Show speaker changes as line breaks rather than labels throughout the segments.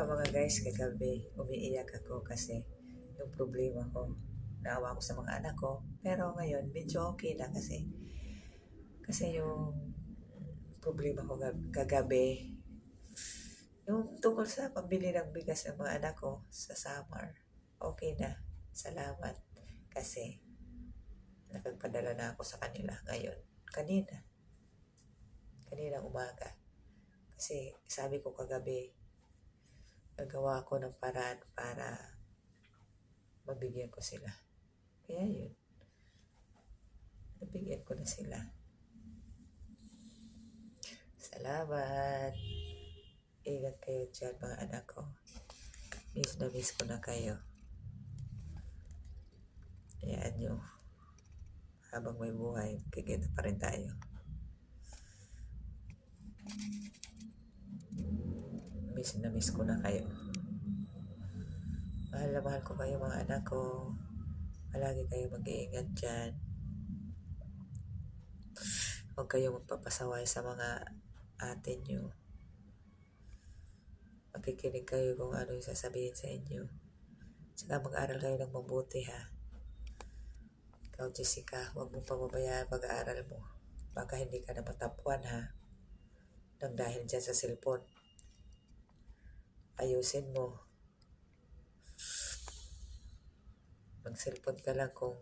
ba mga guys, kagabi umiiyak ako kasi yung problema ko. Naawa ko sa mga anak ko. Pero ngayon, medyo okay na kasi yung problema ko kagabi, yung tungkol sa pambili ng bigas ng mga anak ko sa summer, okay na. Salamat. Kasi nakagpadala na ako sa kanila ngayon. Kanina umaga. Kasi sabi ko kagabi, nagawa ko ng paraan para mabigyan ko sila. Kaya yun, nabigyan ko na sila. Salamat. Ingat kayo dyan mga anak ko. Miss na miss ko na kayo. Hayaan nyo. Habang may buhay, kikita pa rin tayo. Miss na miss ko na kayo. Mahal na mahal ko kayo mga anak ko. Palagi kayo mag-iingat dyan. Huwag kayong magpapasaway sa mga atin nyo. Makikinig kayo kung ano yung sasabihin sa inyo. Saka mag-aral kayo ng mabuti ha. Ikaw Jessica, huwag mong pababayaan pag-aaral mo. Baka hindi ka na matapuan ha. Nang dahil dyan sa cellphone. Ayusin mo. Mag-cellphone ka lang kung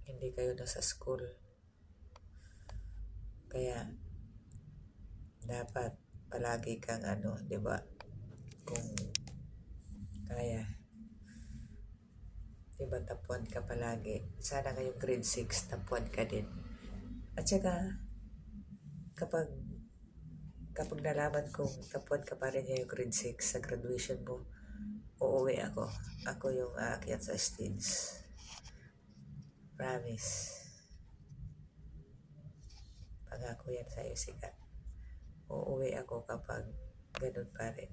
hindi kayo nasa school. Kaya dapat palagi kang di ba? Kung kaya, di ba tapuan ka palagi. Sana ngayong grade 6 tapuan ka din. At saka kapag nalaman kong tapuan ka pa rin ngayong grade 6 sa graduation mo, uuwi ako. Ako yung aakyat sa stage. Promise. Pangako yan sa'yo, Sika. Uuwi ako kapag ganun pa rin.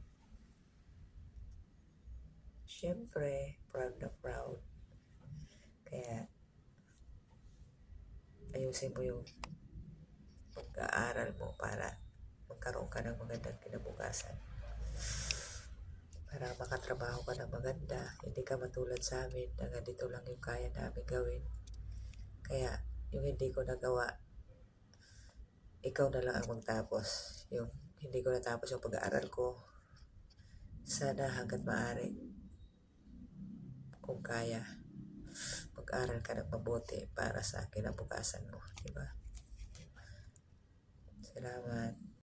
Siyempre, proud na proud. Kaya, ayusin mo yung pag-aaral mo para magkaroon ka ng magandang kinabukasan. Para makatrabaho ka ng maganda. Hindi ka matulad sa amin na ganito lang yung kaya namin gawin. Kaya, yung hindi ko nagawa, ikaw na lang ang magtapos. Yung hindi ko natapos yung pag-aaral ko, sana hanggat maaari, kung kaya, mag-aral ka ng mabuti para sa kinabukasan mo. Diba? Salamat.